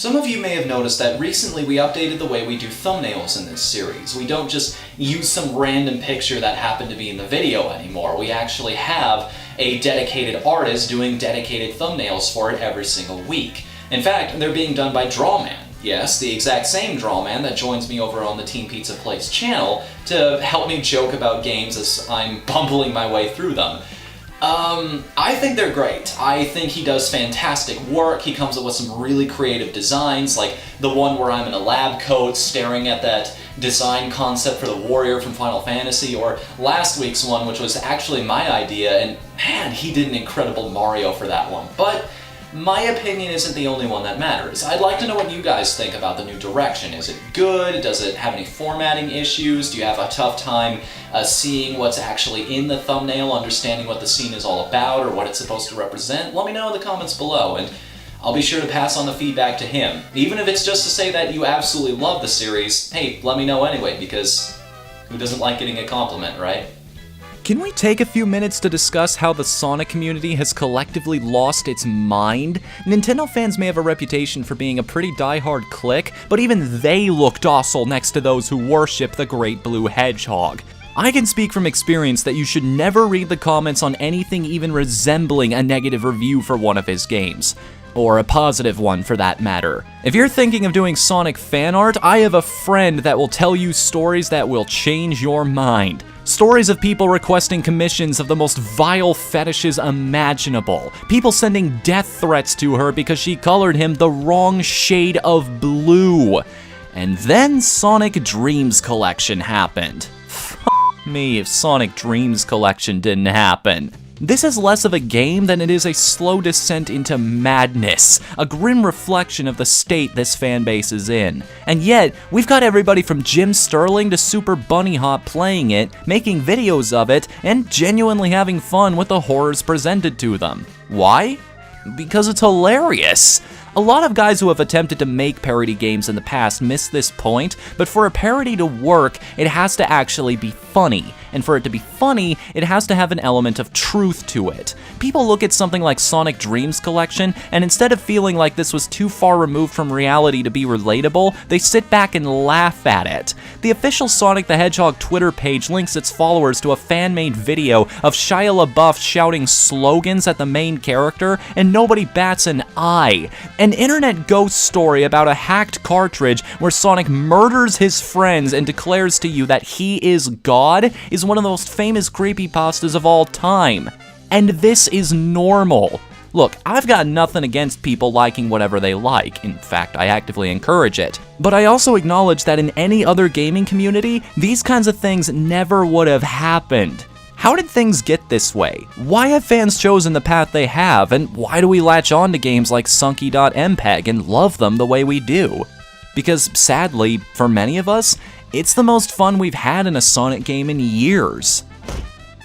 Some of you may have noticed that recently we updated the way we do thumbnails in this series. We don't just use some random picture that happened to be in the video anymore. We actually have a dedicated artist doing dedicated thumbnails for it every single week. In fact, they're being done by Drawman. Yes, the exact same Drawman that joins me over on the Team Pizza Plays channel to help me joke about games as I'm bumbling my way through them. I think they're great. I think he does fantastic work. He comes up with some really creative designs, like the one where I'm in a lab coat staring at that design concept for the warrior from Final Fantasy, or last week's one, which was actually my idea, and man, he did an incredible Mario for that one. But my opinion isn't the only one that matters. I'd like to know what you guys think about the new direction. Is it good? Does it have any formatting issues? Do you have a tough time seeing what's actually in the thumbnail, understanding what the scene is all about or what it's supposed to represent? Let me know in the comments below, and I'll be sure to pass on the feedback to him. Even if it's just to say that you absolutely love the series, hey, let me know anyway, because who doesn't like getting a compliment, right? Can we take a few minutes to discuss how the Sonic community has collectively lost its mind? Nintendo fans may have a reputation for being a pretty die-hard clique, but even they look docile next to those who worship the Great Blue Hedgehog. I can speak from experience that you should never read the comments on anything even resembling a negative review for one of his games. Or a positive one, for that matter. If you're thinking of doing Sonic fan art, I have a friend that will tell you stories that will change your mind. Stories of people requesting commissions of the most vile fetishes imaginable. People sending death threats to her because she colored him the wrong shade of blue. And then Sonic Dreams Collection happened. F*** me if Sonic Dreams Collection didn't happen. This is less of a game than it is a slow descent into madness, a grim reflection of the state this fanbase is in. And yet, we've got everybody from Jim Sterling to Super Bunny Hop playing it, making videos of it, and genuinely having fun with the horrors presented to them. Why? Because it's hilarious. A lot of guys who have attempted to make parody games in the past miss this point, but for a parody to work, it has to actually be funny. And for it to be funny, it has to have an element of truth to it. People look at something like Sonic Dreams Collection, and instead of feeling like this was too far removed from reality to be relatable, they sit back and laugh at it. The official Sonic the Hedgehog Twitter page links its followers to a fan-made video of Shia LaBeouf shouting slogans at the main character, and nobody bats an eye. An internet ghost story about a hacked cartridge where Sonic murders his friends and declares to you that he is God is one of the most famous creepypastas of all time. And this is normal. Look, I've got nothing against people liking whatever they like. In fact, I actively encourage it. But I also acknowledge that in any other gaming community, these kinds of things never would have happened. How did things get this way? Why have fans chosen the path they have, and why do we latch on to games like Sunky.mpeg and love them the way we do? Because sadly, for many of us, it's the most fun we've had in a Sonic game in years.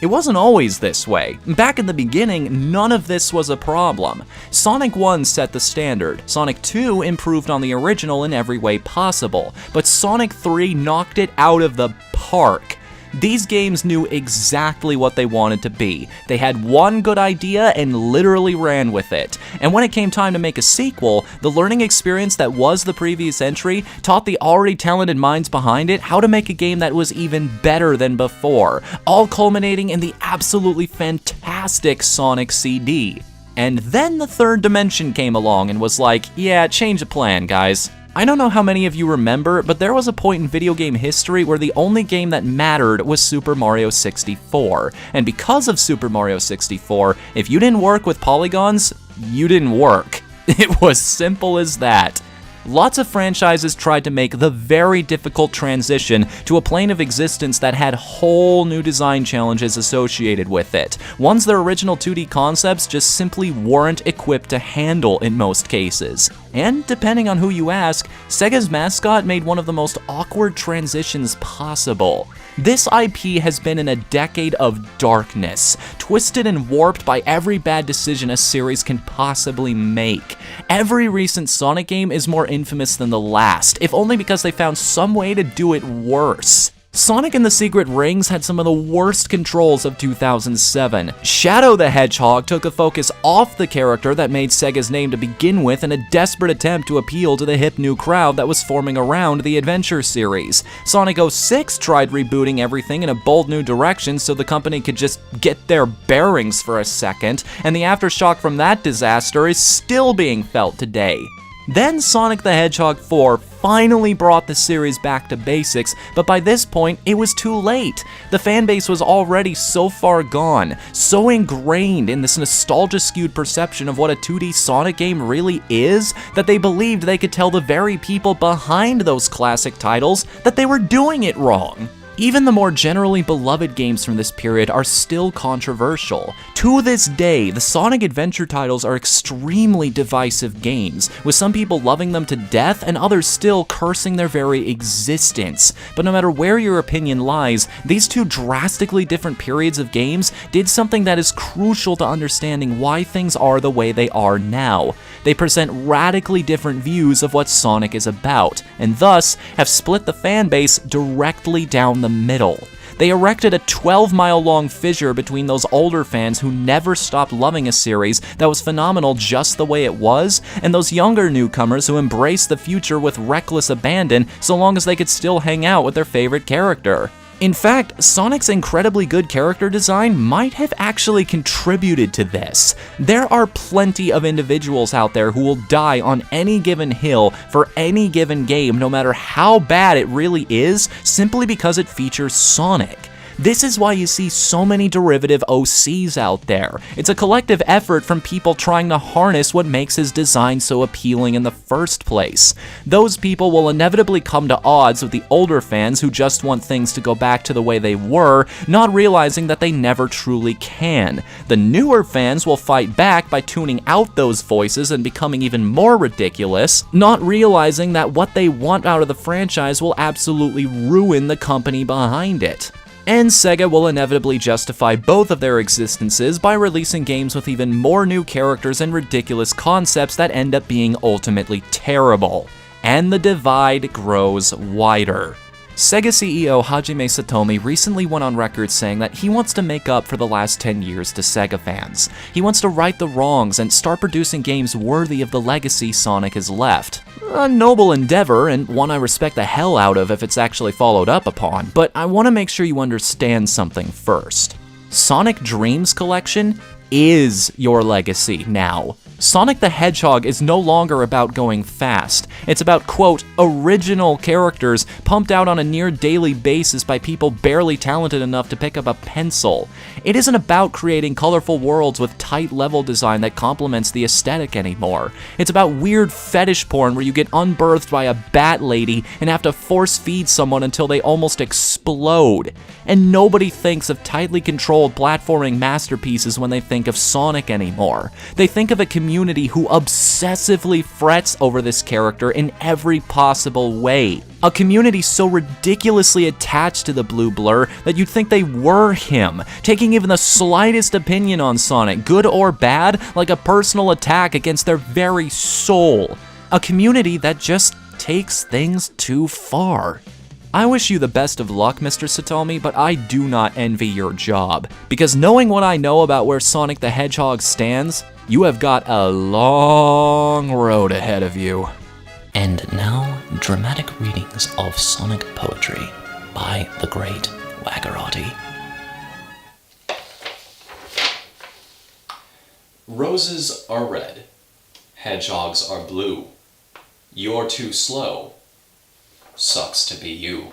It wasn't always this way. Back in the beginning, none of this was a problem. Sonic 1 set the standard, Sonic 2 improved on the original in every way possible, but Sonic 3 knocked it out of the park. These games knew exactly what they wanted to be. They had one good idea and literally ran with it. And when it came time to make a sequel, the learning experience that was the previous entry taught the already talented minds behind it how to make a game that was even better than before, all culminating in the absolutely fantastic Sonic CD. And then the third dimension came along and was like, yeah, change of plan, guys. I don't know how many of you remember, but there was a point in video game history where the only game that mattered was Super Mario 64. And because of Super Mario 64, if you didn't work with polygons, you didn't work. It was simple as that. Lots of franchises tried to make the very difficult transition to a plane of existence that had whole new design challenges associated with it, ones their original 2D concepts just simply weren't equipped to handle in most cases. And depending on who you ask, Sega's mascot made one of the most awkward transitions possible. This IP has been in a decade of darkness, twisted and warped by every bad decision a series can possibly make. Every recent Sonic game is more infamous than the last, if only because they found some way to do it worse. Sonic and the Secret Rings had some of the worst controls of 2007. Shadow the Hedgehog took the focus off the character that made Sega's name to begin with in a desperate attempt to appeal to the hip new crowd that was forming around the adventure series. Sonic 06 tried rebooting everything in a bold new direction so the company could just get their bearings for a second, and the aftershock from that disaster is still being felt today. Then Sonic the Hedgehog 4 finally brought the series back to basics, but by this point, it was too late. The fanbase was already so far gone, so ingrained in this nostalgia-skewed perception of what a 2D Sonic game really is, that they believed they could tell the very people behind those classic titles that they were doing it wrong. Even the more generally beloved games from this period are still controversial. To this day, the Sonic Adventure titles are extremely divisive games, with some people loving them to death and others still cursing their very existence. But no matter where your opinion lies, these two drastically different periods of games did something that is crucial to understanding why things are the way they are now. They present radically different views of what Sonic is about, and thus have split the fanbase directly down the middle. They erected a 12-mile-long fissure between those older fans who never stopped loving a series that was phenomenal just the way it was, and those younger newcomers who embraced the future with reckless abandon so long as they could still hang out with their favorite character. In fact, Sonic's incredibly good character design might have actually contributed to this. There are plenty of individuals out there who will die on any given hill for any given game, no matter how bad it really is, simply because it features Sonic. This is why you see so many derivative OCs out there. It's a collective effort from people trying to harness what makes his design so appealing in the first place. Those people will inevitably come to odds with the older fans who just want things to go back to the way they were, not realizing that they never truly can. The newer fans will fight back by tuning out those voices and becoming even more ridiculous, not realizing that what they want out of the franchise will absolutely ruin the company behind it. And Sega will inevitably justify both of their existences by releasing games with even more new characters and ridiculous concepts that end up being ultimately terrible. And the divide grows wider. Sega CEO Hajime Satomi recently went on record saying that he wants to make up for the last 10 years to Sega fans. He wants to right the wrongs and start producing games worthy of the legacy Sonic has left. A noble endeavor, and one I respect the hell out of if it's actually followed up upon, but I want to make sure you understand something first. Sonic Dreams Collection is your legacy now. Sonic the Hedgehog is no longer about going fast. It's about, quote, original characters pumped out on a near daily basis by people barely talented enough to pick up a pencil. It isn't about creating colorful worlds with tight level design that complements the aesthetic anymore. It's about weird fetish porn where you get unbirthed by a bat lady and have to force feed someone until they almost explode. And nobody thinks of tightly controlled platforming masterpieces when they think of Sonic anymore. They think of a community who obsessively frets over this character in every possible way. A community so ridiculously attached to the blue blur that you'd think they were him, taking even the slightest opinion on Sonic, good or bad, like a personal attack against their very soul. A community that just takes things too far. I wish you the best of luck, Mr. Satomi, but I do not envy your job. Because knowing what I know about where Sonic the Hedgehog stands, you have got a long road ahead of you. And now, dramatic readings of Sonic poetry by the great Waggerati. Roses are red, hedgehogs are blue. You're too slow. Sucks to be you.